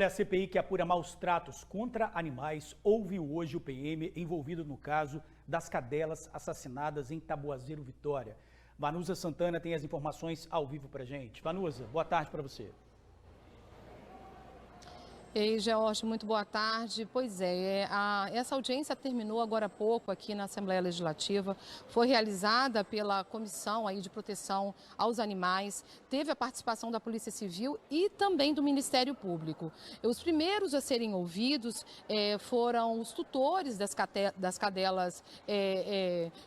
A CPI que apura maus tratos contra animais ouviu hoje o PM envolvido no caso das cadelas assassinadas em Taboazeiro, Vitória. Vanusa Santana tem as informações ao vivo pra gente. Vanusa, boa tarde para você. Ei, George, muito boa tarde. Pois é, essa audiência terminou agora há pouco aqui na Assembleia Legislativa. Foi realizada pela Comissão aí de Proteção aos Animais. Teve a participação da Polícia Civil e também do Ministério Público. Os primeiros a serem ouvidos foram os tutores das cadelas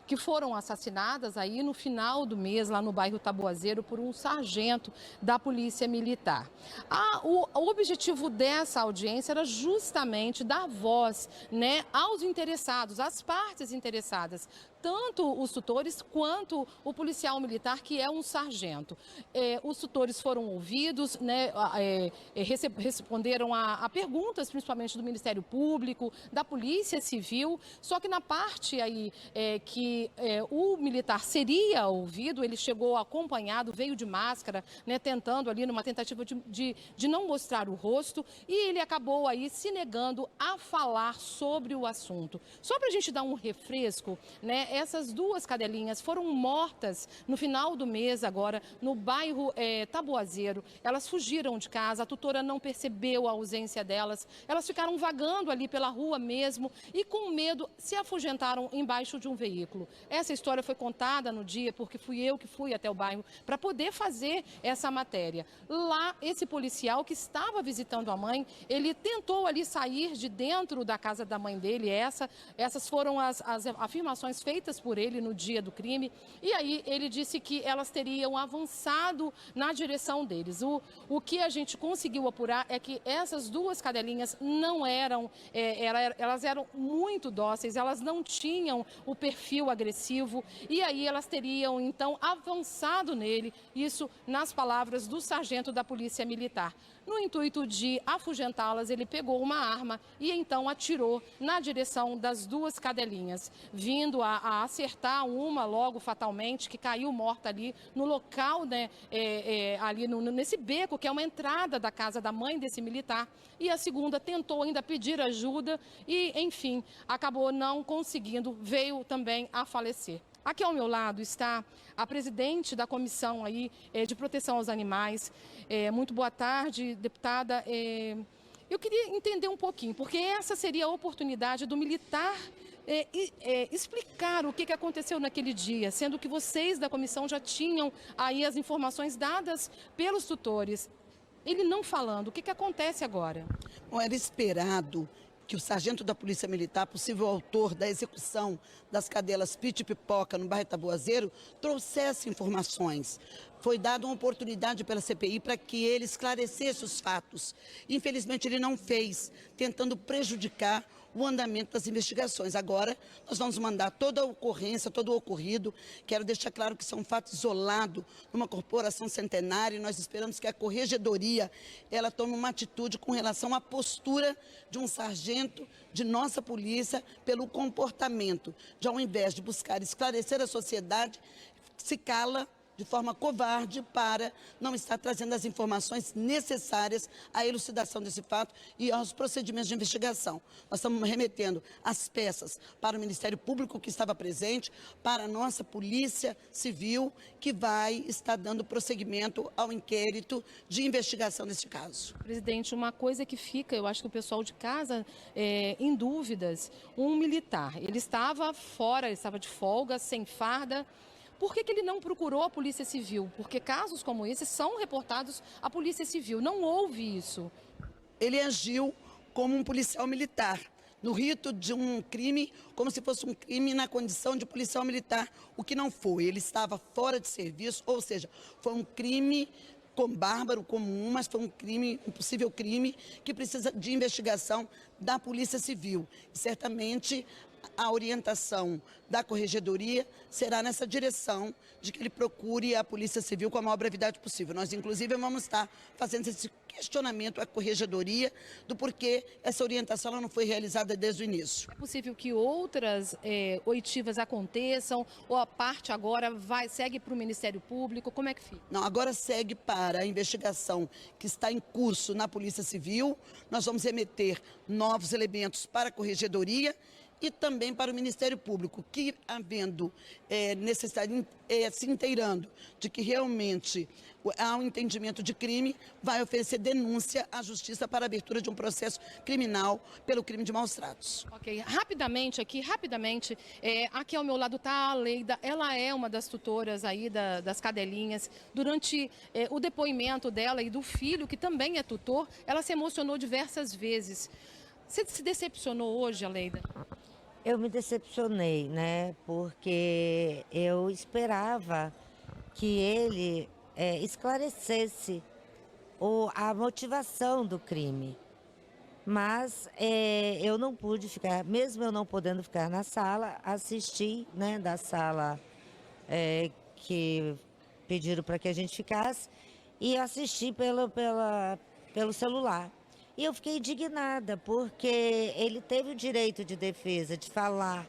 que foram assassinadas aí no final do mês, lá no bairro Taboazeiro, por um sargento da Polícia Militar. O objetivo dessa audiência era justamente dar voz, aos interessados, às partes interessadas, tanto os tutores quanto o policial militar, que é um sargento. Os tutores foram ouvidos, responderam a perguntas, principalmente do Ministério Público, da Polícia Civil, só que na parte aí que o militar seria ouvido, ele chegou acompanhado, veio de máscara, tentando ali numa tentativa de não mostrar o rosto, e ele acabou aí se negando a falar sobre o assunto. Só para a gente dar um refresco, essas duas cadelinhas foram mortas no final do mês agora, no bairro Taboazeiro. Elas fugiram de casa, a tutora não percebeu a ausência delas, elas ficaram vagando ali pela rua mesmo e com medo se afugentaram embaixo de um veículo. Essa história foi contada no dia porque fui eu que fui até o bairro para poder fazer essa matéria. Lá, esse policial que estava visitando a mãe, ele tentou ali sair de dentro da casa da mãe dele. Essas foram as afirmações feitas por ele no dia do crime. E aí ele disse que elas teriam avançado na direção deles. O que a gente conseguiu apurar é que essas duas cadelinhas não eram, elas eram muito dóceis, elas não tinham o perfil agressivo. E aí elas teriam então avançado nele, isso nas palavras do sargento da Polícia Militar. No intuito de afugentá-las, ele pegou uma arma e então atirou na direção das duas cadelinhas, vindo a acertar uma logo fatalmente, que caiu morta ali no local, ali nesse beco, que é uma entrada da casa da mãe desse militar, e a segunda tentou ainda pedir ajuda e, enfim, acabou não conseguindo, veio também a falecer. Aqui ao meu lado está a presidente da Comissão aí, de Proteção aos Animais. Muito boa tarde, deputada. Eu queria entender um pouquinho, porque essa seria a oportunidade do militar explicar o que aconteceu naquele dia, sendo que vocês da comissão já tinham aí as informações dadas pelos tutores. Ele não falando, o que acontece agora? Bom, era esperado que o sargento da Polícia Militar, possível autor da execução das cadelas Pit e Pipoca no bairro Taboazeiro, trouxesse informações. Foi dada uma oportunidade pela CPI para que ele esclarecesse os fatos. Infelizmente ele não fez, tentando prejudicar o andamento das investigações. Agora nós vamos mandar toda a ocorrência, todo o ocorrido. Quero deixar claro que isso é um fato isolado numa corporação centenária, e nós esperamos que a Corregedoria ela tome uma atitude com relação à postura de um sargento de nossa polícia pelo comportamento, de ao invés de buscar esclarecer a sociedade, se cala de forma covarde para não estar trazendo as informações necessárias à elucidação desse fato e aos procedimentos de investigação. Nós estamos remetendo as peças para o Ministério Público, que estava presente, para a nossa Polícia Civil, que vai estar dando prosseguimento ao inquérito de investigação desse caso. Presidente, uma coisa que fica, eu acho que o pessoal de casa em dúvidas, um militar, ele estava fora, ele estava de folga, sem farda. Por que ele não procurou a Polícia Civil? Porque casos como esse são reportados à Polícia Civil. Não houve isso. Ele agiu como um policial militar, no rito de um crime, como se fosse um crime na condição de policial militar, o que não foi. Ele estava fora de serviço, ou seja, foi um crime bárbaro, comum, mas foi um crime, um possível crime que precisa de investigação da Polícia Civil. E certamente a orientação da Corregedoria será nessa direção de que ele procure a Polícia Civil com a maior brevidade possível. Nós, inclusive, vamos estar fazendo esse questionamento à Corregedoria do porquê essa orientação ela não foi realizada desde o início. É possível que outras oitivas aconteçam ou a parte agora segue para o Ministério Público? Como é que fica? Não, agora segue para a investigação que está em curso na Polícia Civil. Nós vamos remeter novos elementos para a Corregedoria e também para o Ministério Público, que, havendo necessidade, se inteirando de que realmente há um entendimento de crime, vai oferecer denúncia à Justiça para a abertura de um processo criminal pelo crime de maus tratos. Ok, rapidamente, aqui ao meu lado está a Leida, ela é uma das tutoras aí das cadelinhas. Durante o depoimento dela e do filho, que também é tutor, ela se emocionou diversas vezes. Você se decepcionou hoje, Aleida? Eu me decepcionei, né? Porque eu esperava que ele esclarecesse a motivação do crime. Mas eu não pude ficar, mesmo eu não podendo ficar na sala, assisti, né, da sala que pediram para que a gente ficasse e assisti pelo celular. E eu fiquei indignada, porque ele teve o direito de defesa, de falar,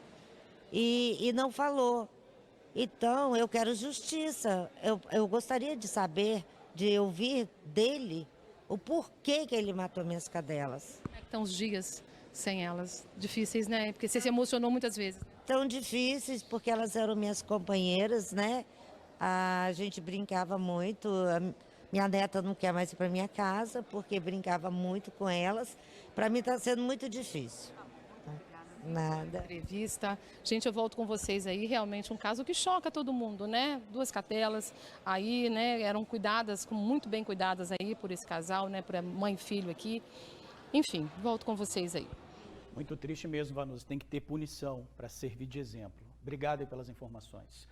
e não falou. Então, eu quero justiça. Eu gostaria de saber, de ouvir dele, o porquê que ele matou minhas cadelas. Como é que estão os dias sem elas? Difíceis, né? Porque você se emocionou muitas vezes. Tão difíceis, porque elas eram minhas companheiras, né? A gente brincava muito. Minha neta não quer mais ir para minha casa, porque brincava muito com elas. Para mim está sendo muito difícil. Nada. Entrevista. Gente, eu volto com vocês aí. Realmente um caso que choca todo mundo, né? 2 cadelas aí, né? Eram cuidadas, muito bem cuidadas aí por esse casal, né? Por mãe e filho aqui. Enfim, volto com vocês aí. Muito triste mesmo, Vanusa. Tem que ter punição para servir de exemplo. Obrigado aí pelas informações.